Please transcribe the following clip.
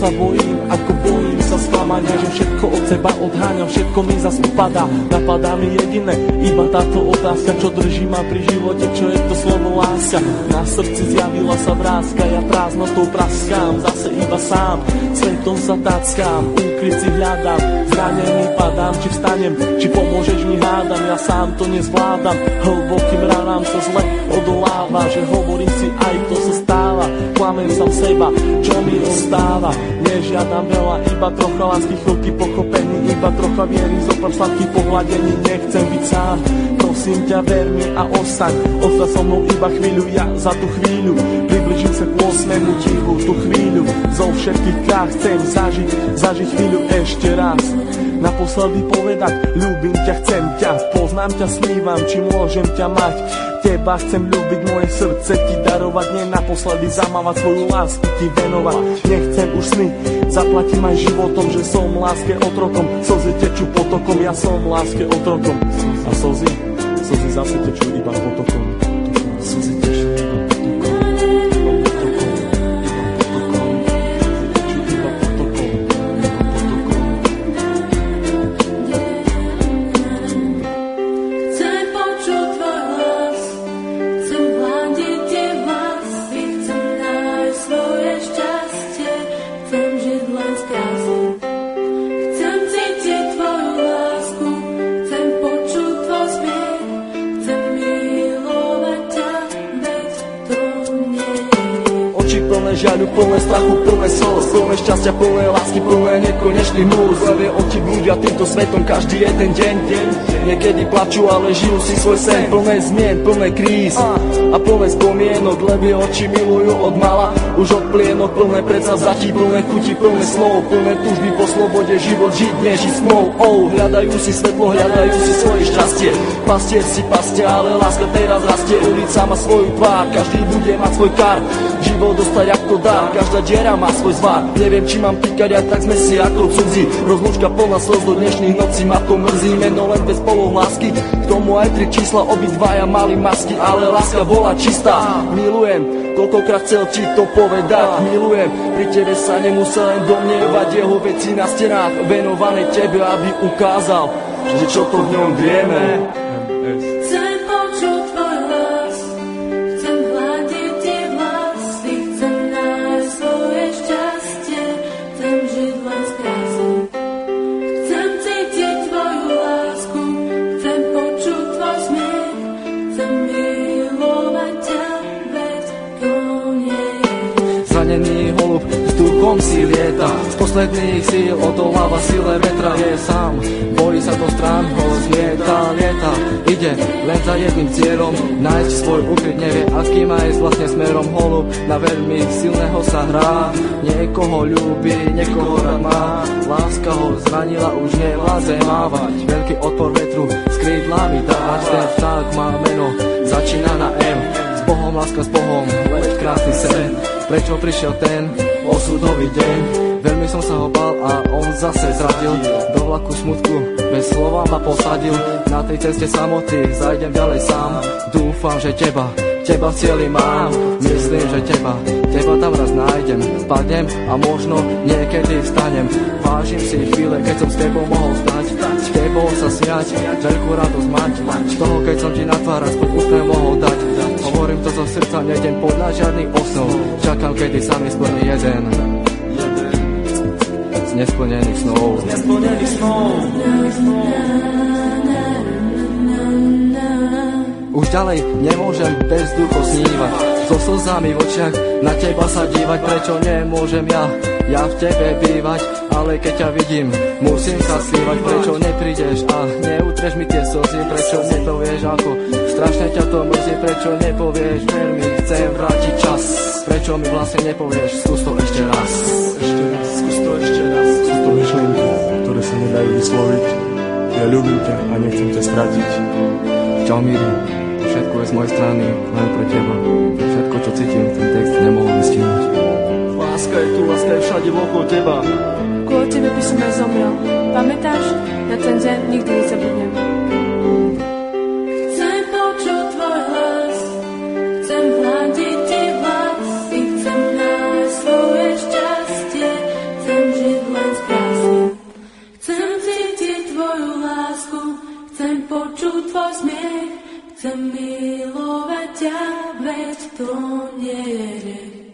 sa bojím, ako bojím sa sklamania, že všetko od seba odháňam, všetko mi zas upadá. Napadá mi jediné, iba táto otázka, čo drží ma pri živote, čo je to slovo láska. Na srdci zjavila sa vrázka, ja prázdnotou praskám, zase iba sám, svetom sa tackám, úkryt si hľadám, zranený padám, či vstanem, či pomôžeš mi hádam, ja sám to nezvládam, hlbokým ranám sa zle odoláva, že hovorím si aj to sa stáva, klamem sám seba, čo mi ostáva, nežiadam veľa, iba trocha lásky, chvíľky pochopení, iba trocha viery, zopár sladkých pohľadení, nechcem byť sám, prosím ťa ver mi a ostaň so mnou iba chvíľu, ja za tú chvíľu približím sa k 8. tichu, tú chvíľu zo všetkých krát chcem zažiť chvíľu ešte raz, naposledy povedať ľúbim ťa, chcem ťa, poznám ťa, snívam, či môžem ťa mať, teba chcem ľúbiť, moje srdce ti darovať, nie naposledy zamávať, svoju lásku ti venovať, nechcem už sny, zaplatím aj životom, že som láske otrokom, slzy tečú potokom, ja som láske otrokom a slzy zase tečú iba potokom. Žiaľu, plné strachu, plné slz, plné šťastia, plné lásky, plné nekonečných múz. Levie oči blúdia týmto svetom každý jeden deň. Niekedy plačú, ale žijú si svoj sen. Plné zmien, plné kríz a plné spomienok. Levie oči milujú od mala, už od plienok. Plné predsavzatí, plné chuti, plné slov, plné túžby po slobode, život žiť, nežiť smou. Hľadajú si svetlo, hľadajú si svoje šťastie. Pastier si pastia, ale láska teraz rastie. Ulica má svoju tvár, každý bude mať svoj kar. Život dostať ako dár, každá diera má svoj zvar. Neviem, či mám týkať, aj tak sme si ako cudzí. Rozlúčka plná slz do dnešných nocí, ma to mrzí. Meno len bez polohlasky, k tomu aj 3 čísla, obidvaja mali masky. Ale láska bola čistá, milujem, koľkokrát chcel ti to povedať. Milujem, pri tebe sa nemusel len domnievať. Jeho veci na stenách venované tebe, aby ukázal, že čo to v ňom vieme. Si lieta, z posledných síl odoláva sile vetra, je sám, bojí sa do strán, ho zmieta, lieta, ide len za jedným cieľom, nájsť svoj ukryt, nevie aký má ísť vlastne smerom. Holub na veľmi silného sa hrá, niekoho ľúbi, niekoho rád má, láska ho zranila, už nevládze mávať, veľký odpor vetru s krídlami dávať, ten vták má meno, začína na M, s Bohom, láska s Bohom, leď krásny sen. Prečo prišiel ten osudový deň? Veľmi som sa ho bál a on zase zradil. Do vlaku smutku bez slova ma posadil. Na tej ceste samoty zajdem ďalej sám. Dúfam, že teba v cieli mám. Myslím, že teba tam raz nájdem. Spadnem a možno niekedy vstanem. Vážim si chvíle, keď som s tebou mohol stať, s tebou sa smiať, veľkú radosť mať. Z toho, keď som ti na tvár aspoň úsmev mohol dať. Hovorím to zo srdca, nejdem podľa žiadnych osnov. Čakám, kedy sa mi splní jeden z nesplnených snov. Už ďalej nemôžem bez duchu snívať, so slzami v očiach na teba sa dívať. Prečo nemôžem ja v tebe bývať, ale keď ťa vidím, musím sa stívať. Prečo neprídeš a neutreš mi tie slzy, prečo nepovieš ako strašne ťa to mrzí, prečo nepovieš veľmi chcem vrátiť čas, prečo mi vlastne nepovieš skús to ešte raz. Skús to ešte raz. Sú to myšlienky, ktoré sa nedajú vysloviť. Ja ľúbim ťa a nechcem ťa stratiť. Čau Miri, všetko je z mojej strany, len pre teba. Všetko, čo cítim, ten text nemohol vystihnúť. Láska je tu, láska je všade okolo teba. Kvôli tebe by som aj zomrel. Pamätáš? Na ten deň nikdy nezabudnem. Chcem počuť tvoj hlas, chcem hľadiť ti vlasy, chcem nájsť svoje šťastie, veď to nie je riek.